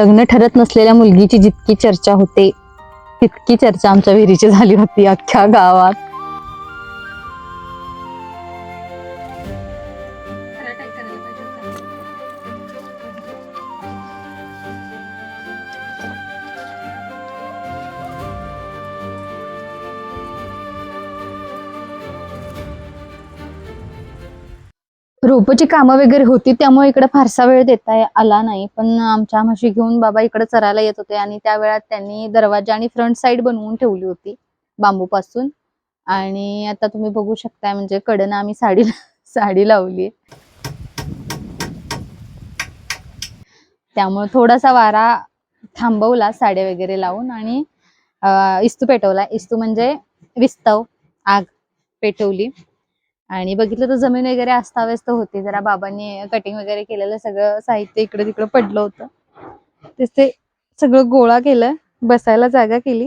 लग्न ठरत नसलेल्या मुलगीची जितकी चर्चा होते तितकी चर्चा आमच्या विहिरीची झाली होती अख्ख्या गावात. रोपची कामं वगैरे होती त्यामुळे इकडे फारसा वेळ देता आला नाही, पण आमच्या म्हशी घेऊन बाबा इकडे चरायला येत होते आणि त्या वेळात त्यांनी दरवाजा आणि फ्रंट साइड बनवून ठेवली होती बांबू पासून. आणि आता तुम्ही बघू शकताय म्हणजे कडनं आम्ही साडी लावली, त्यामुळे थोडासा वारा थांबवला साड्या वगैरे लावून आणि इस्तू पेटवला. इस्तू म्हणजे विस्तव, आग पेटवली. आणि बघितलं तर जमीन वगैरे अस्ताव्यस्त होती, जरा बाबांनी कटिंग वगैरे केलेलं सगळं साहित्य इकडे तिकडे पडलं होतं, ते सगळं गोळा केलं, बसायला जागा केली.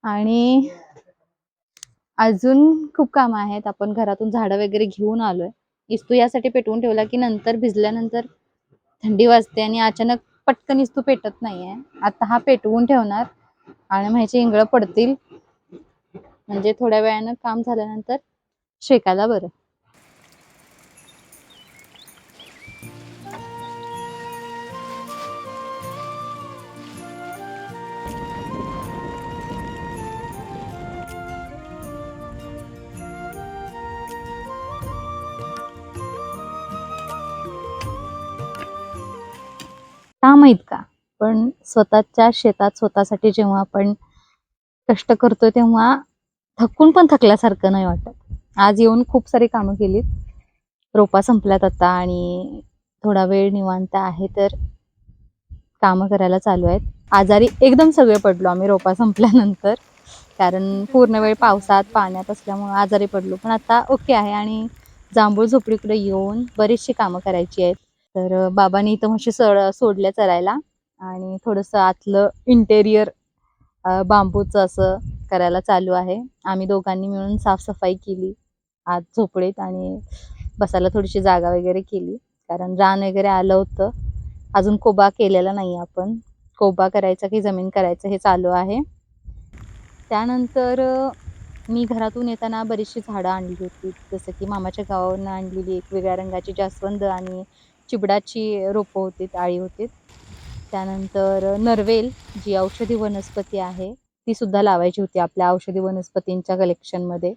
आणि अजून खूप कामं आहेत. आपण घरातून झाडं वगैरे घेऊन आलोय. इस्तू यासाठी पेटवून ठेवला की नंतर भिजल्यानंतर थंडी वाजते आणि अचानक पटकन इस्तू पेटत नाहीये. आता हा पेटवून ठेवणार आणि माझी इंगळं पडतील, म्हणजे थोड्या वेळानं काम झाल्यानंतर शेकायला बरं. का माहित का, पण स्वतःच्या शेतात स्वतःसाठी जेव्हा आपण कष्ट करतोय तेव्हा थकून पण थकल्यासारखं नाही वाटत. आज येऊन खूप सारी कामं केलीत, रोपा संपल्यात आता आणि थोडा वेळ निवांत आहे, तर कामं करायला चालू आहेत. आजारी एकदम सगळे पडलो आम्ही रोपा संपल्यानंतर, कारण पूर्ण वेळ पावसात पाण्यात असल्यामुळे आजारी पडलो. पण आता ओके आहे आणि जांभूळ झोपडीकडे येऊन बरीचशी कामं करायची आहेत. तर बाबांनी इथं म्हशी सोडल्या चरायला आणि थोडंसं आतलं इंटेरियर बांबूचं असं करायला चालू आहे. आम्ही दोघांनी मिळून साफसफाई केली आत झोपडीत आणि बसायला थोडीशी जागा वगैरे केली, कारण रान वगैरे आलं होतं. अजून कोबा केलेला नाही, आपण कोबा करायचा की जमीन करायचं हे चालू आहे. त्यानंतर मी घरातून येताना बरीचशी झाडं आणली होती, जसं की मामाच्या गावावरून आणलेली एक वेगळ्या रंगाची जास्वंद आणि चिबडाची रोपं होती, आळी होती. त्यानंतर नरवेल जी औषधी वनस्पती आहे ती सुद्धा लावायची होती आपल्या औषधी वनस्पतींच्या कलेक्शनमध्ये,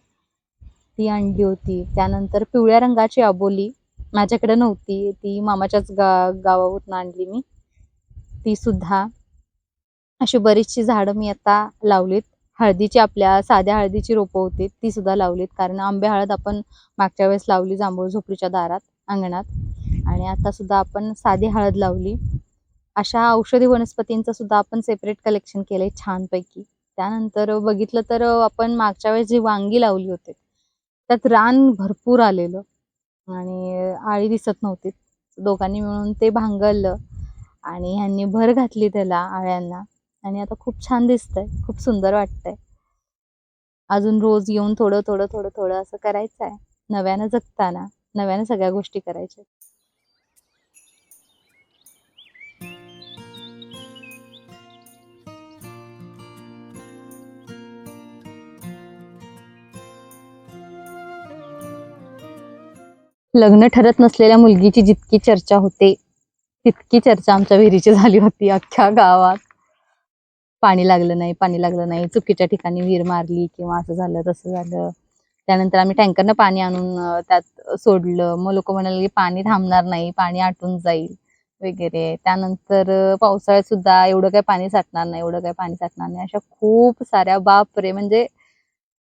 ती आणली होती. त्यानंतर पिवळ्या रंगाची अबोली माझ्याकडे नव्हती, ती मामाच्याच गावावरून आणली मी, ती सुद्धा. अशी बरीचशी झाडं मी आता लावलीत. हळदीची, आपल्या साध्या हळदीची रोपं होती ती सुद्धा लावलीत, कारण आंबे हळद आपण मागच्या वेळेस लावली जांभूळ झोपडीच्या दारात अंगणात, आणि आता सुद्धा आपण साधी हळद लावली. अशा औषधी वनस्पतींचं सुद्धा आपण सेपरेट कलेक्शन केलंय छानपैकी. त्यानंतर बघितलं तर आपण मागच्या वेळेस जी वांगी लावली होती त्यात रान भरपूर आलेलं आणि आळी दिसत नव्हती. दोघांनी मिळून ते भांगरलं आणि ह्यांनी भर घातली त्याला आळ्यांना, आणि आता खूप छान दिसतंय, खूप सुंदर वाटतंय. अजून रोज येऊन थोडं थोडं थोडं थोडं असं करायचं आहे. नव्यानं जगताना नव्यानं सगळ्या गोष्टी करायच्या. लग्न ठरत नसलेल्या मुलगीची जितकी चर्चा होते तितकी चर्चा आमच्या विहिरीची झाली होती अख्ख्या गावात. पाणी लागलं नाही, पाणी लागलं नाही, चुकीच्या ठिकाणी विहीर मारली किंवा असं झालं तसं झालं. त्यानंतर आम्ही टँकरनं पाणी आणून त्यात सोडलं, मग लोक म्हणाले की पाणी थांबणार नाही, पाणी आटून जाईल वगैरे. त्यानंतर पावसाळ्यात सुद्धा एवढं काय पाणी साठणार नाही, एवढं काय पाणी साठणार नाही, अशा खूप साऱ्या, बापरे, म्हणजे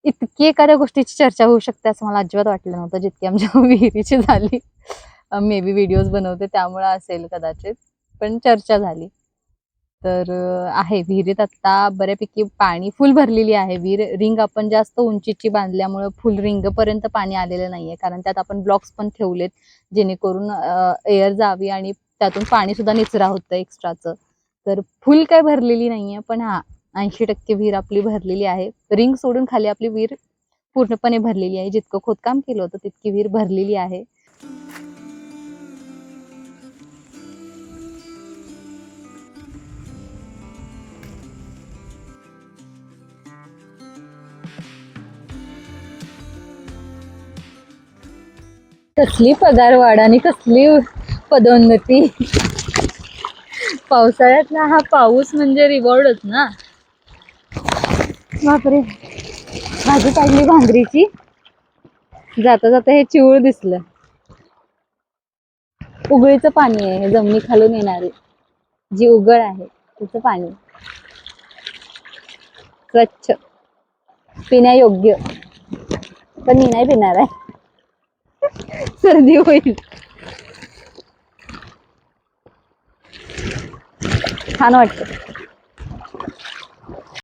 इतकी एखाद्या गोष्टीची चर्चा होऊ शकते असं मला अजिबात वाटलं नव्हतं जितकी आमच्या विहिरीची झाली. मे बी व्हिडिओज बनवते त्यामुळे असेल कदाचित, पण चर्चा झाली. तर आहे विहिरीत आता बऱ्यापैकी पाणी, फुल भरलेली आहे विहीर. रिंग आपण जास्त उंचीची बांधल्यामुळे फुल रिंग पर्यंत पाणी आलेलं नाहीये, कारण त्यात आपण ब्लॉक्स पण ठेवलेत जेणेकरून एअर जावी आणि त्यातून पाणी सुद्धा निचरा होतं एक्स्ट्राचं. तर फुल काय भरलेली नाहीये, पण हा 80% विहीर आपली भरलेली आहे. रिंग सोडून खाली आपली विहीर पूर्णपणे भरलेली आहे. जितकं खोदकाम केलं होतं तितकी विहीर भरलेली आहे. कसली पगारवाढ आणि कसली पदोन्नती. पावसाळ्यातला हा पाऊस म्हणजे रिवॉर्डच ना. बापरे, भाजी काढली भांगरीची. जाता जाता हे चिऊळ दिसलं. उगळीचं पाणी आहे हे, जमिनी खालून येणारे जी उगळ आहे त्याचं पाणी, स्वच्छ पिण्यायोग्य. पण मी नाही पिणार आहे, सर्दी होईल. छान वाटतं.